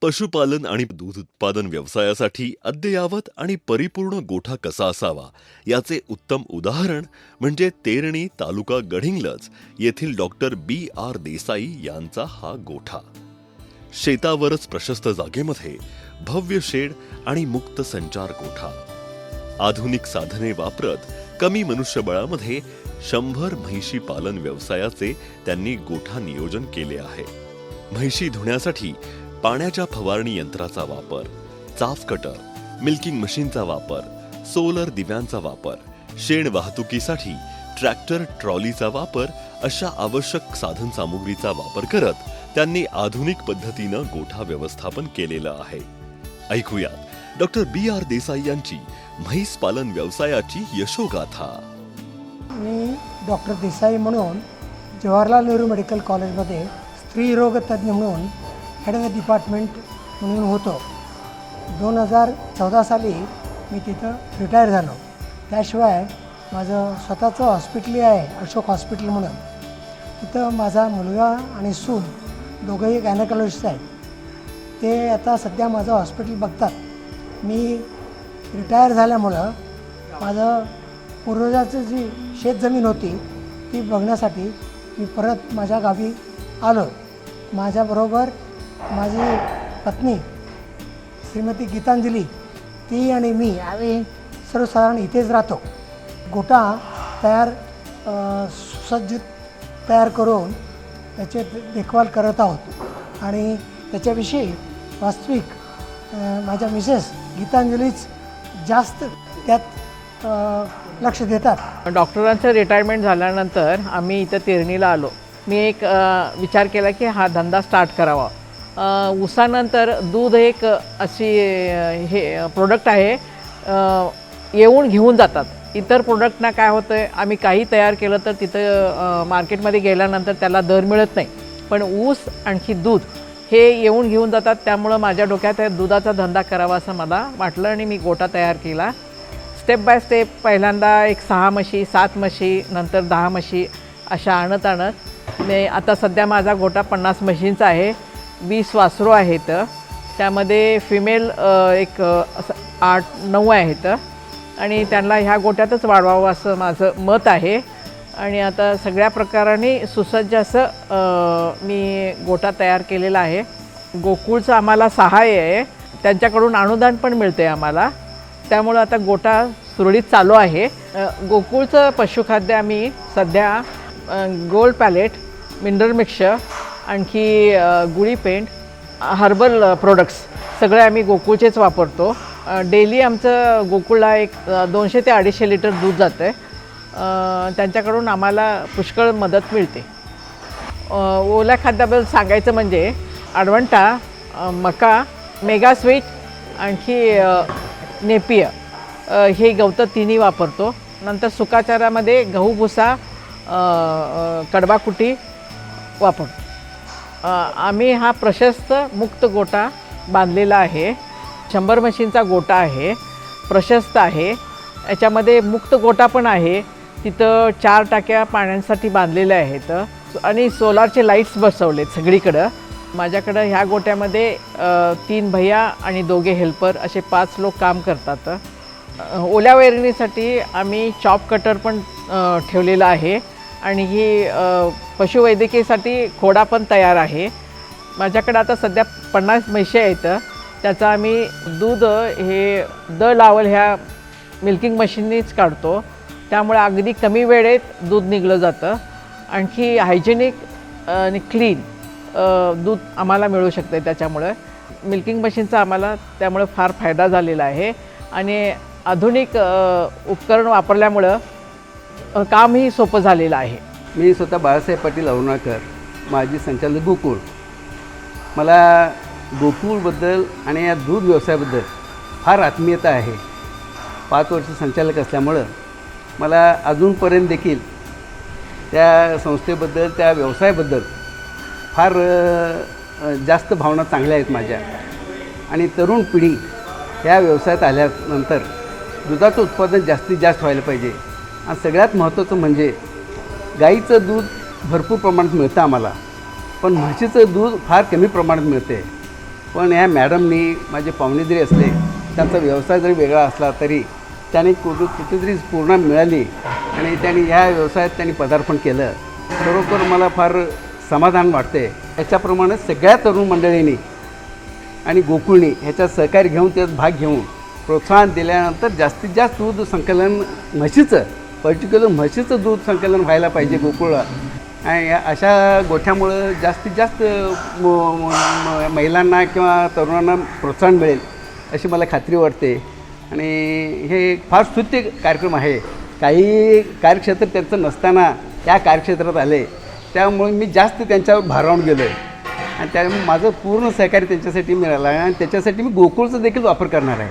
पशुपालन आणि दूध उत्पादन व्यवसायासाठी अद्ययावत आणि परिपूर्ण गोठा कसा असावा याचे उत्तम उदाहरण म्हणजे तेरणी तालुका गडिंग्लज येथील डॉक्टर B.R. देसाई यांचा हा गोठा. शेतावरच प्रशस्त जागेमध्ये भव्य शेड आणि मुक्त संचार गोठा. आधुनिक साधने वापरत कमी मनुष्यबळामध्ये 100 म्हैशी पालन व्यवसायाचे त्यांनी गोठा नियोजन केले आहे. म्हैशी धुण्यासाठी पाण्याच्या फवारणी यंत्राचा वापर, चाफ कटर, मिल्किंग मशीनचा वापर, सोलर दिव्यांचा वापर, शेण वाहतुकीसाठी ट्रॅक्टर ट्रॉलीचा वापर अशा आवश्यक साधन सामुग्रीचा वापर करत त्यांनी आधुनिक पद्धतीनं गोठा व्यवस्थापन केलेलं आहे. ऐकूयात डॉक्टर B.R. देसाई यांची म्हैस पालन व्यवसायाची यशोगाथा. मी डॉक्टर देसाई म्हणून जवाहरलाल नेहरू मेडिकल कॉलेजमध्ये स्त्रीरोग तज्ज्ञ म्हणून हेड ऑफ द डिपार्टमेंट म्हणून होतो. 2014 साली मी तिथं रिटायर झालो. त्याशिवाय माझं स्वतःचं हॉस्पिटल आहे, अशोक हॉस्पिटल म्हणून. तिथं माझा मुलगा आणि सून दोघंही गायनेकॉलॉजिस्ट आहेत. ते आता सध्या माझं हॉस्पिटल बघतात. मी रिटायर झाल्यामुळं माझं पूर्वजाचं जी शेतजमीन होती ती बघण्यासाठी मी परत माझ्या गावी आलो. माझ्याबरोबर माझी पत्नी श्रीमती गीतांजली, ती आणि मी आम्ही सर्वसाधारण इथेच राहतो. गोठा सुसज्जित तयार करून त्याचे देखभाल करत आहोत आणि त्याच्याविषयी वास्तविक माझ्या मिसेस गीतांजलीच जास्त त्यात लक्ष देतात. डॉक्टरांचं रिटायरमेंट झाल्यानंतर आम्ही इथं तेरणीला आलो. मी एक विचार केला की हा धंदा स्टार्ट करावा. ऊसानंतर दूध एक अशी हे प्रोडक्ट आहे, येऊन घेऊन जातात. इतर प्रोडक्टना काय होतं आहे, आम्ही काही तयार केलं तर तिथं मार्केटमध्ये गेल्यानंतर त्याला दर मिळत नाही. पण ऊस आणखी दूध हे येऊन घेऊन जातात. त्यामुळं माझ्या डोक्यात दुधाचा धंदा करावा असं मला वाटलं आणि मी गोठा तयार केला. स्टेप बाय स्टेप पहिल्यांदा एक 6 म्हशी, 7 म्हशी, नंतर 10 म्हशी अशा आणत मी आता सध्या माझा गोठा 50 म्हशींचा आहे. 20 वासरू आहेत. त्यामध्ये फिमेल एक 8-9 आहेत आणि त्यांना ह्या गोठ्यातच वाढवावं असं माझं मत आहे. आणि आता सगळ्या प्रकाराने सुसज्ज असं मी गोठा तयार केलेला आहे. गोकुळचं आम्हाला सहाय्य आहे, त्यांच्याकडून अनुदान पण मिळते आम्हाला. त्यामुळं आता गोठा सुरळीत चालू आहे. गोकुळचं पशुखाद्य आम्ही सध्या गोल्ड पॅलेट, मिनरल मिक्सचर, आणखी गुळी पेंट, हर्बल प्रोडक्ट्स सगळे आम्ही गोकुळचेच वापरतो. डेली आमचं गोकुळला एक 200 ते 250 लिटर दूध जातं आहे. त्यांच्याकडून आम्हाला पुष्कळ मदत मिळते. ओल्या खाद्याबद्दल सांगायचं म्हणजे अडवंटा, मका, मेगा स्वीट, आणखी नेपियर हे गवतं तिन्ही वापरतो. नंतर सुकाचारामध्ये गहू भुसा, कडबाकुटी वापरतो. आम्ही हा प्रशस्त मुक्त गोठा बांधलेला आहे. 100 म्हशींचा गोठा आहे, प्रशस्त आहे. याच्यामध्ये मुक्त गोठा पण आहे. तिथं 4 टाक्या पाण्यासाठी बांधलेल्या आहेत आणि सोलारचे लाईट्स बसवलेत सगळीकडं. माझ्याकडं ह्या गोठ्यामध्ये 3 भैया आणि 2 हेल्पर असे 5 लोक काम करतात. ओल्या वैरणीसाठी आम्ही चॉप कटर पण ठेवलेला आहे आणि ही पशुवैद्यकीसाठी खोडा पण तयार आहे. माझ्याकडं आता सध्या 50 म्हशी आहेत. त्याचं आम्ही दूध हे लावल ह्या मिल्किंग मशीननीच काढतो. त्यामुळे अगदी कमी वेळेत दूध निघलं जातं. आणखी हायजेनिक आणि क्लीन दूध आम्हाला मिळू शकते. त्याच्यामुळे मिल्किंग मशीनचा आम्हाला त्यामुळे फार फायदा झालेला आहे आणि आधुनिक उपकरण वापरल्यामुळं कामही सोपं झालेलं आहे. मी स्वतः बाळासाहेब पाटील औरणाकर, माजी संचालक गोकुळ. मला गोकुळबद्दल आणि या दूध व्यवसायाबद्दल फार आत्मीयता आहे. 5 वर्ष संचालक असल्यामुळं मला अजूनपर्यंत देखील त्या संस्थेबद्दल, त्या व्यवसायाबद्दल फार जास्त भावना चांगल्या आहेत माझ्या. आणि तरुण पिढी ह्या व्यवसायात आल्यानंतर दुधाचं उत्पादन जास्तीत जास्त व्हायला पाहिजे. आणि सगळ्यात महत्त्वाचं म्हणजे गाईचं दूध भरपूर प्रमाणात मिळतं आम्हाला, पण म्हशीचं दूध फार कमी प्रमाणात मिळते. पण ह्या मॅडमनी माझे पाहुणे जरी असले, त्यांचा व्यवसाय जरी वेगळा असला तरी त्याने कुठेतरी पूर्ण मिळाली आणि त्यांनी ह्या व्यवसायात त्यांनी पदार्पण केलं. खरोखर मला फार समाधान वाटते. याच्याप्रमाणे सगळ्या तरुण मंडळींनी आणि गोकुळनी ह्याच्यात सहकार्य घेऊन त्यात भाग घेऊन प्रोत्साहन दिल्यानंतर जास्तीत जास्त दूध संकलन म्हशीचं, पर्टिक्युलर म्हशीचं दूध संकलन व्हायला पाहिजे गोकुळला. आणि अशा गोठ्यामुळं जास्तीत जास्त महिलांना किंवा तरुणांना प्रोत्साहन मिळेल अशी मला खात्री वाटते. आणि हे फार स्तुत्य कार्यक्रम आहे. काही कार्यक्षेत्र त्यांचं नसताना या कार्यक्षेत्रात आले, त्यामुळे मी जास्त त्यांच्यावर भारावून गेलो आहे आणि त्यामुळे माझं पूर्ण सहकार्य त्यांच्यासाठी मिळालं आहे आणि त्याच्यासाठी मी गोकुळचा देखील वापर करणार आहे.